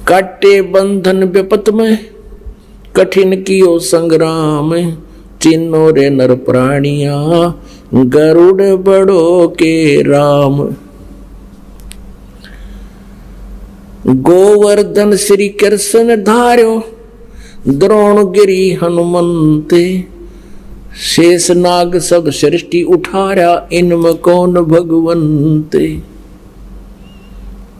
काटे बंधन विपत में, कठिन कियो संग्राम, चिन्नो रे नर प्राणिया, गरुड़ बड़ो के राम। गोवर्धन श्री कृष्ण धार्यो, द्रोणगिरी हनुमंते, शेष नाग सब सृष्टि उठाया, इनमें कौन भगवंते।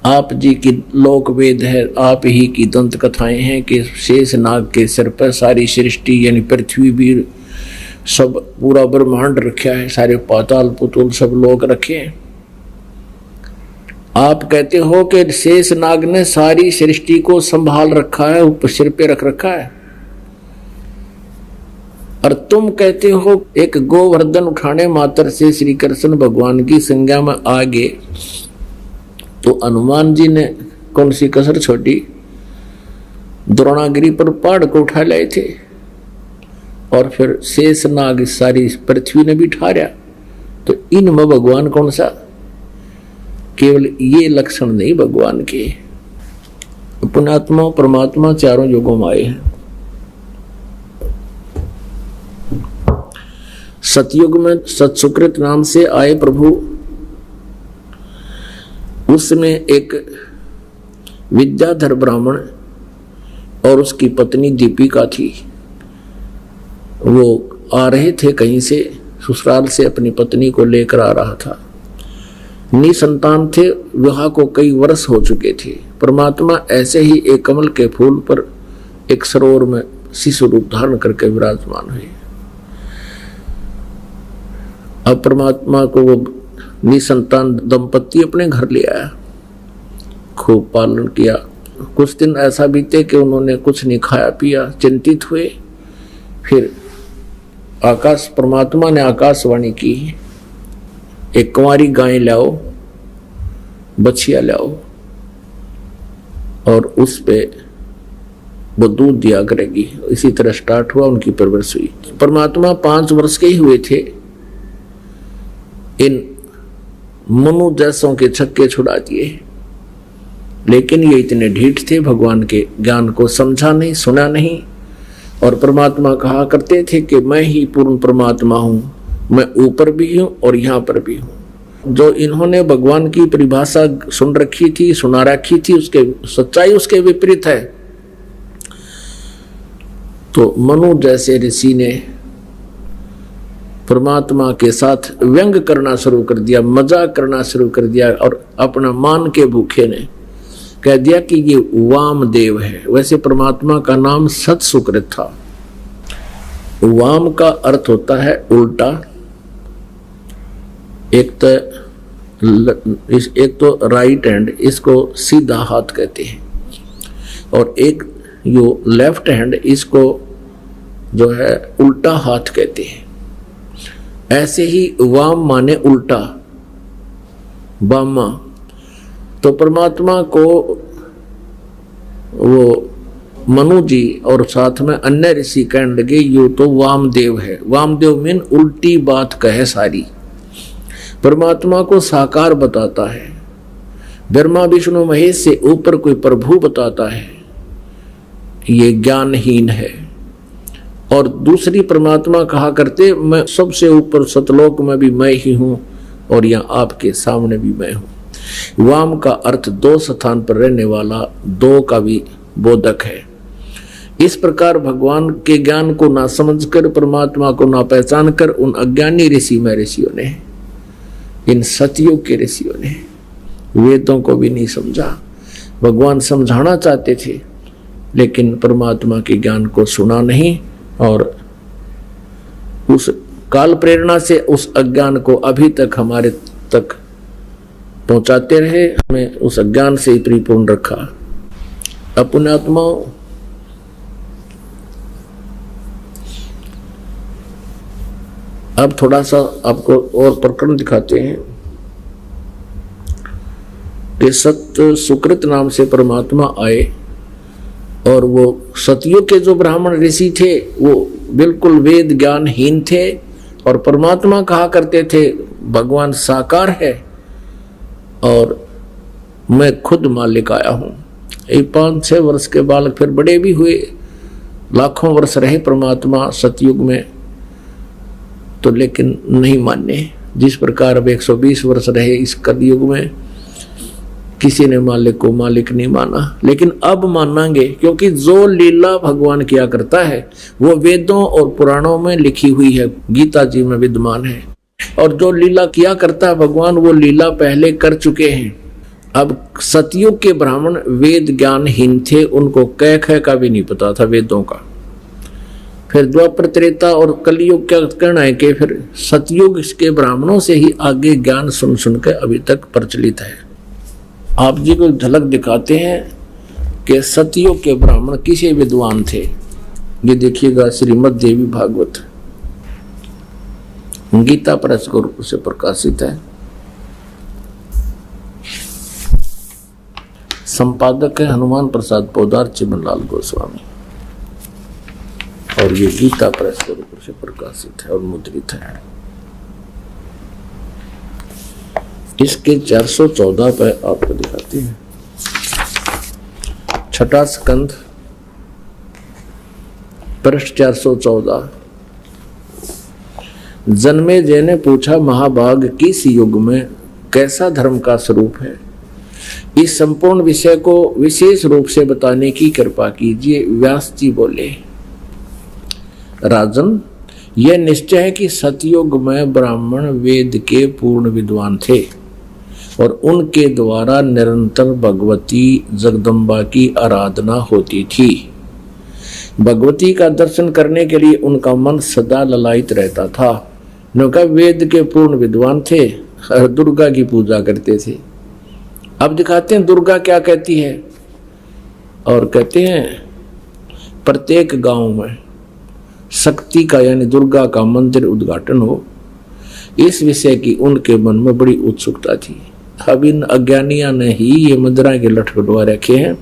आप जी की लोक वेद है, आप ही की दंत कथाएं हैं कि शेष नाग के सिर पर सारी सृष्टि यानी पृथ्वी भी सब पूरा ब्रह्मांड रखा है, सारे पाताल पुतुल सब लोग रखे हैं। आप कहते हो कि शेष नाग ने सारी सृष्टि को संभाल रखा है, ऊपर सिर पे रख रखा है, और तुम कहते हो एक गोवर्धन उठाने मात्र से श्री कृष्ण भगवान की संज्ञा में आ गए। तो हनुमान जी ने कौन सी कसर छोड़ी, द्रोणागिरी पर पहाड़ को उठा लाए थे, और फिर शेष नाग सारी पृथ्वी ने भी ठारा। तो इनमें भगवान कौन सा, केवल ये लक्षण नहीं भगवान के। पुण्यात्मा परमात्मा चारों युगों में आए हैं। सतयुग में सत्सुकृत नाम से आए प्रभु, उसमें एक विद्याधर ब्राह्मण और उसकी पत्नी दीपिका थी। वो आ रहे थे कहीं से, ससुराल से अपनी पत्नी को लेकर आ रहा था। निसंतान थे, विवाह को कई वर्ष हो चुके थे। परमात्मा ऐसे ही एक कमल के फूल पर एक सरोवर में शिशु रूप धारण करके विराजमान हुए। अब परमात्मा को वो निसंतान दंपति अपने घर ले आया, खूब पालन किया। कुछ दिन ऐसा बीते कि उन्होंने कुछ नहीं खाया पिया, चिंतित हुए। फिर परमात्मा ने आकाशवाणी की, एक कुंवारी गाय लाओ, बछिया लाओ, और उस पे वो दूध दिया करेगी। इसी तरह स्टार्ट हुआ, उनकी परवरिश हुई। परमात्मा 5 वर्ष के ही हुए थे। इन मनु जैसों के छक्के छुड़ा दिए, लेकिन ये इतने ढीठ थे, भगवान के ज्ञान को समझा नहीं, सुना नहीं। और परमात्मा कहा करते थे कि मैं ही पूर्ण परमात्मा हूं, मैं ऊपर भी हूं और यहां पर भी हूं। जो इन्होंने भगवान की परिभाषा सुन रखी थी, सुना रखी थी, उसके सच्चाई उसके विपरीत है। तो मनु जैसे ऋषि ने परमात्मा के साथ व्यंग करना शुरू कर दिया, मजाक करना शुरू कर दिया, और अपना मान के भूखे ने कह दिया कि ये वामदेव है। वैसे परमात्मा का नाम सत सुकृत था। वाम का अर्थ होता है उल्टा। एक तो राइट हैंड, इसको सीधा हाथ कहते हैं, और एक जो लेफ्ट हैंड, इसको जो है उल्टा हाथ कहते हैं। ऐसे ही वाम माने उल्टा, बामा। तो परमात्मा को वो मनु जी और साथ में अन्य ऋषि कहने लगे, यो तो वामदेव है। वामदेव मीन उल्टी बात कहे सारी। परमात्मा को साकार बताता है, ब्रह्मा विष्णु महेश से ऊपर कोई प्रभु बताता है, ये ज्ञानहीन है। और दूसरी परमात्मा कहा करते, मैं सबसे ऊपर सतलोक में भी मैं ही हूं, और यहां आपके सामने भी मैं हूं। वाम का अर्थ 2 स्थान पर रहने वाला, 2 का भी बोधक है। इस प्रकार भगवान के ज्ञान को ना समझकर, परमात्मा को ना पहचान कर, उन अज्ञानी ऋषियों ने, इन सतयुग के ऋषियों ने वेदों को भी नहीं समझा। भगवान समझाना चाहते थे, लेकिन परमात्मा के ज्ञान को सुना नहीं, और उस काल प्रेरणा से उस अज्ञान को अभी तक हमारे तक पहुंचाते रहे, हमें उस अज्ञान से ही परिपूर्ण रखा। अपने आत्माओं, अब थोड़ा सा आपको और प्रकरण दिखाते हैं कि सत्य सुकृत नाम से परमात्मा आए, और वो सतयुग के जो ब्राह्मण ऋषि थे वो बिल्कुल वेद ज्ञानहीन थे, और परमात्मा कहा करते थे भगवान साकार है और मैं खुद मालिक आया हूं। एक 5-6 वर्ष के बालक फिर बड़े भी हुए, लाखों वर्ष रहे परमात्मा सतयुग में, तो लेकिन नहीं माने। जिस प्रकार अब 120 वर्ष रहे इस कलयुग में, किसी ने मालिक को मालिक नहीं माना, लेकिन अब मानेंगे, क्योंकि जो लीला भगवान किया करता है वो वेदों और पुराणों में लिखी हुई है, गीता जी में विद्यमान है। और जो लीला किया करता है भगवान, वो लीला पहले कर चुके हैं। अब सतयुग के ब्राह्मण वेद ज्ञानहीन थे, उनको कह ख का भी नहीं पता था वेदों का। फिर द्वापर त्रेता और कलयुग क्या कहना है कि फिर सतयुग के ब्राह्मणों से ही आगे ज्ञान सुन सुन के अभी तक प्रचलित है। आप जी को झलक दिखाते हैं कि सतयुग के ब्राह्मण किसे विद्वान थे। ये देखिएगा श्रीमद् देवी भागवत गीता प्रेस के रूप से प्रकाशित है। संपादक है हनुमान प्रसाद पोदार चिमनलाल गोस्वामी, और ये गीता प्रेस के रूप से प्रकाशित है और मुद्रित है। इसके 414 पे आपको दिखाती है। छठा स्कंध पृष्ठ 414। जन्मेजय ने पूछा, महाभाग किस युग में कैसा धर्म का स्वरूप है? इस संपूर्ण विषय को विशेष रूप से बताने की कृपा कीजिए। व्यास जी बोले, राजन, यह निश्चय है कि सतयुग में ब्राह्मण वेद के पूर्ण विद्वान थे और उनके द्वारा निरंतर भगवती जगदम्बा की आराधना होती थी। भगवती का दर्शन करने के लिए उनका मन सदा ललायित रहता था। उनका वेद के पूर्ण विद्वान थे और दुर्गा की पूजा करते थे। अब दिखाते हैं दुर्गा क्या कहती है, और कहते हैं प्रत्येक गांव में शक्ति का यानी दुर्गा का मंदिर उद्घाटन हो, इस विषय की उनके मन में बड़ी उत्सुकता थी। अब इन अज्ञानियों ने ही ये मदिरा के लठ कटवा रखे हैं।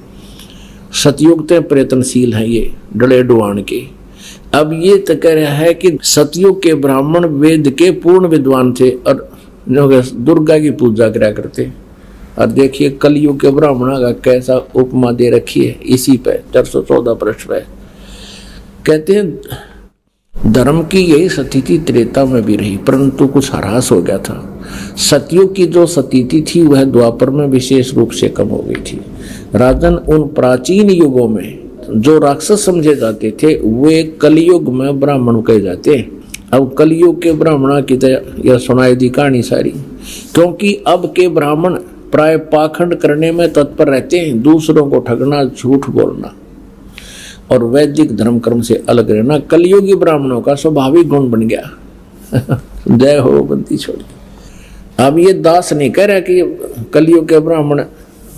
सतयुग ते प्रयत्नशील हैं ये डले डुआन के। अब ये तो कह रहा है कि सतयुग के ब्राह्मण वेद के पूर्ण विद्वान थे और दुर्गा की पूजा करा करते। और देखिए कलयुग के ब्राह्मणों का कैसा उपमा दे रखी है इसी पे 414 पृष्ठ पे। कहते हैं धर्म की यही स्थिति त्रेता में भी रही, परंतु कुछ ह्रास हो गया था। सतयुग की जो स्थिति थी वह द्वापर में विशेष रूप से कम हो गई थी। राजन, उन प्राचीन युगों में जो राक्षस समझे जाते थे वे कलयुग में ब्राह्मण कहे जाते हैं। अब कलयुग के ब्राह्मणों की तो यह सुनाई दी कहानी सारी, क्योंकि अब के ब्राह्मण प्राय पाखंड करने में तत्पर रहते हैं, दूसरों को ठगना, झूठ बोलना और वैदिक धर्म कर्म से अलग रहना कलयुगी ब्राह्मणों का स्वाभाविक गुण बन गया। जय हो बंदी छोड़ी। अब ये दास नहीं कह रहा कि कलयुग के ब्राह्मण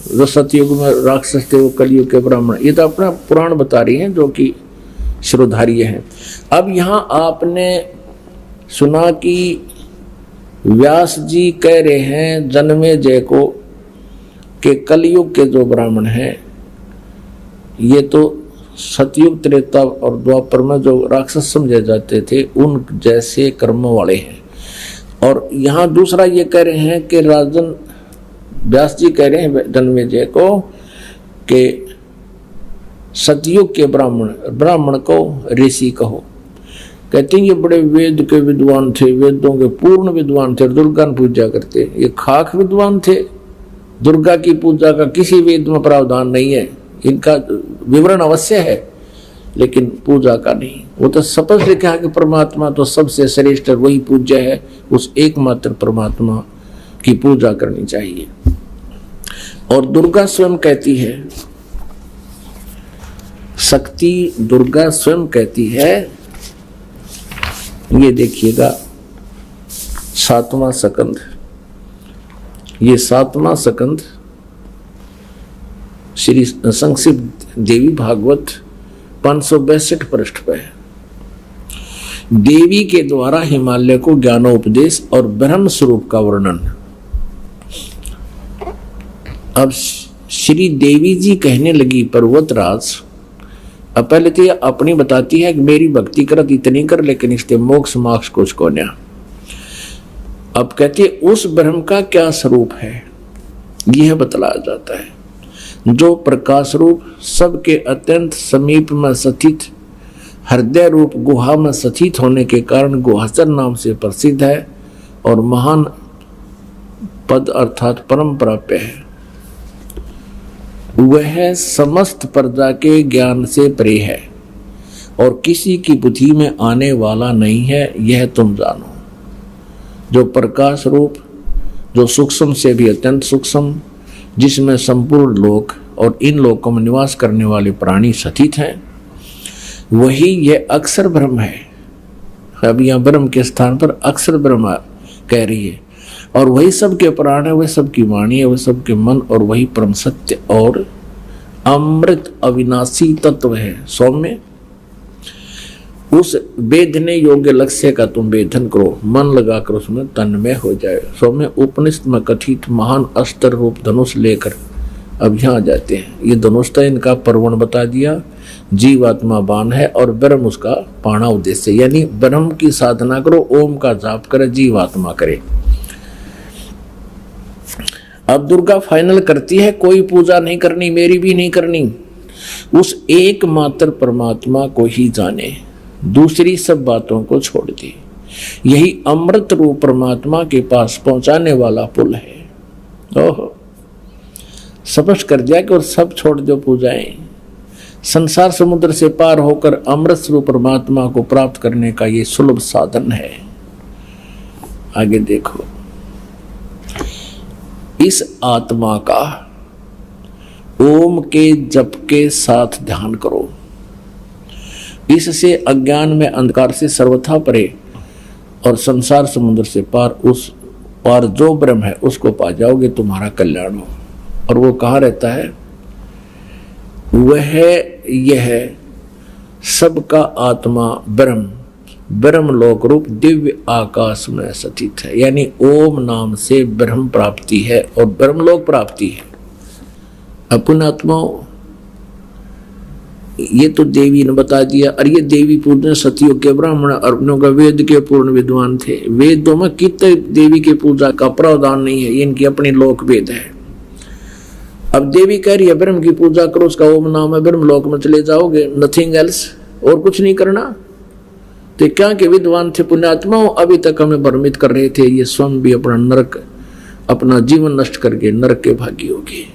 जो सतयुग में राक्षस थे वो कलयुग के ब्राह्मण, ये तो अपना पुराण बता रही हैं जो कि श्रोधार्य हैं। अब यहाँ आपने सुना कि व्यास जी कह रहे हैं जन्मेजय को कि कलयुग के जो ब्राह्मण हैं ये तो सतयुग त्रेता और द्वापर में जो राक्षस समझे जाते थे उन जैसे कर्म वाले हैं। और यहाँ दूसरा ये कह रहे हैं कि राजन व्यास जी कह रहे हैं जन्मेजय को कि सतयुग के ब्राह्मण को ऋषि कहो। कहते हैं ये बड़े वेद के विद्वान थे, वेदों के पूर्ण विद्वान थे, दुर्गा पूजा करते। ये खाक विद्वान थे, दुर्गा की पूजा का किसी वेद में प्रावधान नहीं है। इनका विवरण अवश्य है लेकिन पूजा का नहीं। वो तो स्पष्ट लिखा है कि परमात्मा तो सबसे श्रेष्ठ वही पूज्य है, उस एकमात्र परमात्मा की पूजा करनी चाहिए। और दुर्गा स्वयं कहती है, शक्ति दुर्गा स्वयं कहती है, ये देखिएगा 7वां स्कंध, ये 7वां स्कंध श्री संक्षिप्त देवी भागवत 562 पृष्ठ पर है। देवी के द्वारा हिमालय को ज्ञानोपदेश और ब्रह्म स्वरूप का वर्णन। अब श्री देवी जी कहने लगी, पर्वतराज, अब पहले तो यह अपनी बताती है कि मेरी भक्ति करत इतनी कर लेकिन इसके मोक्ष मोक्ष कुछ को न्या। अब कहती है उस ब्रह्म का क्या स्वरूप है यह बतलाया जाता है। जो प्रकाश रूप सबके अत्यंत समीप में स्थित हृदय रूप गुहा में स्थित होने के कारण गुहाचर नाम से प्रसिद्ध है और महान पद अर्थात परम प्राप्य है। वह समस्त प्रजा के ज्ञान से परे है और किसी की बुद्धि में आने वाला नहीं है, यह तुम जानो। जो प्रकाश रूप, जो सूक्ष्म से भी अत्यंत सूक्ष्म, जिसमें संपूर्ण लोक और इन लोकों में निवास करने वाले प्राणी स्थित हैं, वही यह अक्षर ब्रह्म है। अब यहाँ ब्रह्म के स्थान पर अक्षर ब्रह्म कह रही है, और वही सबके प्राण है, वही सबकी वाणी है, वही सबके मन, और वही परम सत्य और अमृत अविनाशी तत्व है। सौम्य, उस वेदने योग्य लक्ष्य का तुम वेदन करो, मन लगाकर उसमें तन्मय हो जाए। सौम्य उपनिषद में कथित महान अस्त्र रूप धनुष लेकर अब यहाँ आ जाते हैं। ये धनुष तो इनका पर्वण बता दिया, जीवात्मा बाण है और ब्रह्म उसका पाणा उद्देश्य, यानी ब्रह्म की साधना करो, ओम का जाप करे, जीवात्मा करे। अब दुर्गा फाइनल करती है, कोई पूजा नहीं करनी, मेरी भी नहीं करनी, उस एकमात्र परमात्मा को ही जाने, दूसरी सब बातों को छोड़ दे। यही अमृत रूप परमात्मा के पास पहुंचाने वाला पुल है। ओहो, स्पष्ट कर दिया कि और सब छोड़ दो पूजाएं, संसार समुद्र से पार होकर अमृत स्वरूप परमात्मा को प्राप्त करने का ये सुलभ साधन है। आगे देखो, इस आत्मा का ओम के जप के साथ ध्यान करो, इससे अज्ञान में अंधकार से सर्वथा परे और संसार समुद्र से पार उस पार जो ब्रह्म है उसको पा जाओगे, तुम्हारा कल्याण हो। और वो कहाँ रहता है? वह यह सबका आत्मा ब्रह्म ब्रह्म लोक रूप दिव्य आकाश में स्थित है, यानी ओम नाम से ब्रह्म प्राप्ति है और ब्रह्मलोक प्राप्ति है। अपन आत्माओं, ये तो देवी ने बता दिया। और ये देवी पूजन सतियों के ब्राह्मण अर्पणों का वेद के पूर्ण विद्वान थे। वेदों में कितने देवी की पूजा का प्रावधान नहीं है, इनकी अपनी लोक वेद है। अब देवी कह रही है ब्रह्म की पूजा करो, उसका ओम नाम है, ब्रह्म लोक में चले जाओगे, नथिंग एल्स, और कुछ नहीं करना। तो क्या के विद्वान थे पुण्यात्माओं, अभी तक हमें भ्रमित कर रहे थे, ये स्वयं भी अपना नरक, अपना जीवन नष्ट करके नरक के भागी होगी।